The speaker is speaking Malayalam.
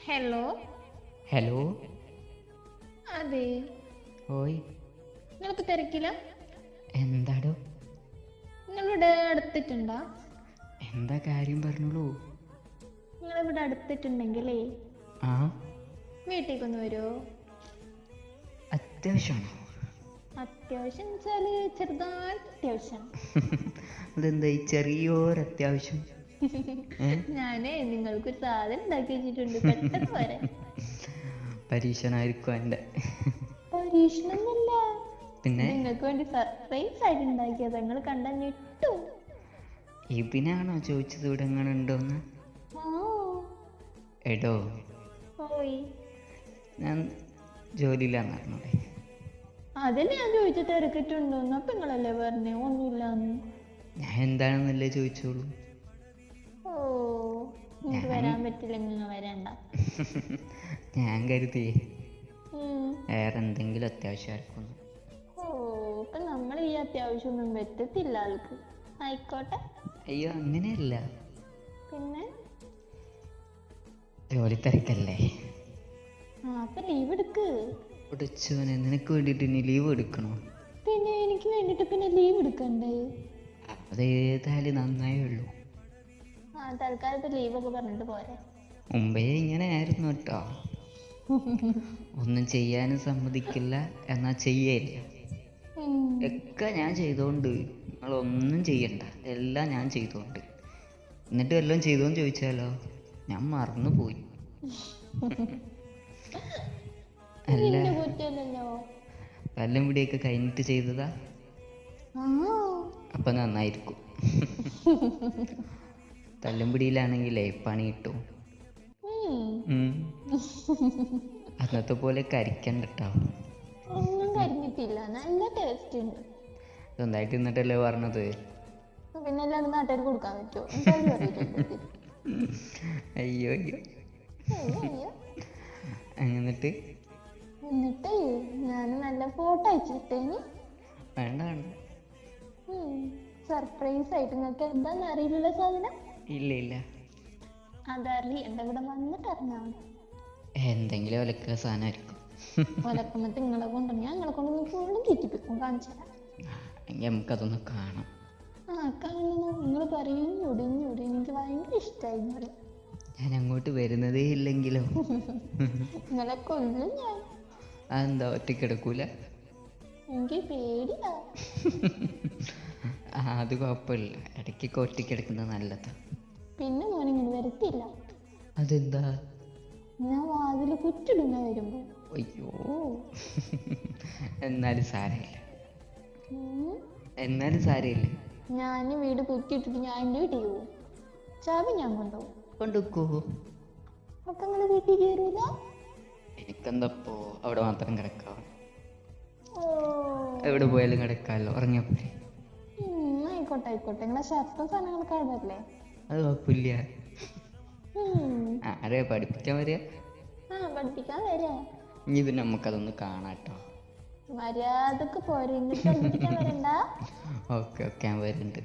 ഹലോ. ഹലോ. അതെ, ഓയ്. നിങ്ങൾക്ക് തിരക്കില്ല? എന്താടോ? നിങ്ങളിവിടെ അടുത്തിട്ടുണ്ടോ? എന്താ കാര്യം പറഞ്ഞോളൂ. നിങ്ങളിവിടെ അടുത്തിട്ടുണ്ടെങ്കിലേ ആ, വീട്ടിലേക്കൊന്ന് വരുമോ? അത്യാവശ്യമാണോ? അത്യാവശ്യം വെച്ചാല് ചെറുതായിട്ട് അത്യാവശ്യം. അതെന്താ ഈ ചെറിയൊരത്യാവശ്യം? ഞാനേ നിങ്ങൾക്കൊരു സാധനം ഉണ്ടാക്കി വെച്ചിട്ടുണ്ട്, പെട്ടെന്ന് വരെ. പരീക്ഷണമായിരിക്കും എൻ്റെ. പരീക്ഷണമൊന്നുമല്ല, പിന്നെ നിങ്ങൾക്ക് വേണ്ടി സർപ്രൈസ് ആയിട്ട് ഉണ്ടാക്കിയത്. നിങ്ങൾ കണ്ടാൽ ഞെട്ടും. ഇതിനാണോ ചോദിച്ചത് ഇവിടെ എങ്ങനെ ഉണ്ടോന്ന്? ആ, എടോ, ഓയ്. ഞാൻ ജോലിയിലാന്ന് പറഞ്ഞോടെ. അതല്ലേ ഞാൻ ചോദിച്ചിട്ട് തിരക്കിട്ടുണ്ടോന്ന്. അപ്പൊ നിങ്ങളല്ലേ പറഞ്ഞേ ഒന്നുമില്ലാന്ന്. ഞാൻ എന്താണെന്നല്ലേ ചോദിച്ചോളൂ. ഓ, നിങ്ങൾക്ക് ഞാൻ വരാൻ പറ്റില്ലെങ്കിൽ നിങ്ങൾ വരണ്ട. ഞാൻ കരുതി ഉം. വേറെ എന്തെങ്കിലും അത്യാവശ്യമായിരിക്കും. ഓ, ഇപ്പൊ നമ്മൾ ഈ അത്യാവശ്യമൊന്നും പറ്റത്തില്ല ആൾക്ക്. ആയിക്കോട്ടെ. അയ്യോ, അങ്ങനെയല്ല. പിന്നെ ജോലി തിരക്കല്ലേ. അപ്പൊ ലീവ് എടുക്ക്. ഒടിച്ചോനെ, നിനക്ക് വേണ്ടിയിട്ട് ഇനി ലീവ് എടുക്കണോ? പിന്നെ എനിക്ക് വേണ്ടിട്ട് പിന്നെ ലീവ് എടുക്കണ്ടേ? അതേതായാലും നന്നായേ ഉള്ളൂ. തൽക്കാലത്ത് ലീവൊക്കെ പറഞ്ഞിട്ട് പോരെ. മുമ്പേ ഇങ്ങനെ ആയിരുന്നു കേട്ടോ. ഒന്നും ചെയ്യാനും സമ്മതിക്കില്ല, എന്നാ ചെയ്യേല. ഒക്കെ ഞാൻ ചെയ്തോണ്ട് നിങ്ങളൊന്നും ചെയ്യണ്ട, എല്ലാം ഞാൻ ചെയ്തോണ്ട്. എന്നിട്ട് വല്ലതും ചെയ്തോന്ന് ചോദിച്ചാലോ, ഞാൻ മറന്നു പോയി. അല്ല, നിന്റെ കുറ്റമല്ലല്ലോ. വല്ലം പിടിയൊക്കെ കഴിഞ്ഞിട്ട് ചെയ്തതാ. ആ. അപ്പൊ നന്നായിരിക്കും. തല്ലുംപിടിയിലാണെങ്കിലേ പണി കിട്ടും. അന്നത്തെ പോലെ കരിക്കണ്ട കേട്ടോ. ഒന്നും കരിഞ്ഞിട്ടില്ല, നല്ല ടേസ്റ്റ് ഉണ്ട്. സ്വന്തമായിട്ട് നിന്നിട്ടല്ലേ പറഞ്ഞത്. പിന്നെ അല്ലാണ്ട് നാട്ടുകാർ കൊടുക്കാൻ പറ്റുമോ? എന്തായാലും അറിയില്ല. അയ്യോ അയ്യോ. അയ്യോ അയ്യോ. എന്നിട്ട് എന്നിട്ട് ഞാൻ നല്ല ഫോട്ടോ അയച്ചിട്ടേന്. വേണ്ട വേണ്ട. സർപ്രൈസ് ആയിട്ട്. നിങ്ങൾക്ക് എന്താന്ന് അറിയില്ല സാധനം. ഇല്ല ഇല്ല. അതറിയണ്ട, ഇവിടെ വന്നിട്ട് അറിഞ്ഞാൽ മതി. എന്തെങ്കിലും ഒലക്ക സാധനമായിരിക്കും. ഒലക്കുമ്പത്ത് നിങ്ങളെ കൊണ്ട് ഞങ്ങളെ കൊണ്ട് ഫുള്ളും ചുറ്റിപ്പിക്കും. കാണിച്ചു തരാം. എങ്കിൽ നമുക്കതൊന്ന് കാണാം. കാണുന്നു. നിങ്ങൾ പറയും ഒടിഞ്ഞു എനിക്ക് ഭയങ്കര ഇഷ്ടമായി. ഞാൻ അങ്ങോട്ട് വരുന്നതേ ഇല്ലെങ്കിലോ. നിങ്ങളെ കൊല്ലും ഞാൻ. അതെന്താ ഒറ്റയ്ക്കിടക്കൂല? എനിക്ക് പേടിയാ. അത് കുഴപ്പമില്ല, ഇടയ്ക്കൊക്കെ ഒറ്റയ്ക്കിടക്കുന്നത് നല്ലതാ. പിന്നെ മോൻ ഇങ്ങനെ വരത്തില്ല. അതെന്താ? ഞാൻ വാതില് കുറ്റിടുന്ന വരുമ്പോ. അയ്യോ. എന്നാലും സാരമില്ല. എന്നാലും സാരമില്ല. ഞാൻ വീട് കുറ്റിയിട്ടിട്ട് ഞാൻ എൻ്റെ വീട്ടിൽ പോകും. ചാവി ഞാൻ കൊണ്ടുപോകും. കൊണ്ടുക്കോ. അപ്പൊ നിങ്ങള് വീട്ടിൽ കയറൂല? എനിക്കെന്തപ്പോ അവിടെ മാത്രം കിടക്കാം. ഓ, എവിടെ പോയാലും കിടക്കാമല്ലോ, ഉറങ്ങിയപ്പോലെ. ആയിക്കോട്ടെ ആയിക്കോട്ടെ. നിങ്ങളെ ശസ്ത്രം സാധനങ്ങളൊക്കെ അവിടെയല്ലേ? അത് കുഴപ്പമില്ല. ആരെ പഠിപ്പിക്കാൻ വരിക? പഠിപ്പിക്കാൻ വരാ. ഇനി ഇത് നമുക്കതൊന്ന് കാണാട്ടോ. മര്യാദക്ക് പോരെ, ഇങ്ങോട്ട് പഠിപ്പിക്കാൻ വരണ്ട. ഓക്കെ ഓക്കെ, ഞാൻ വരുന്നുണ്ട്.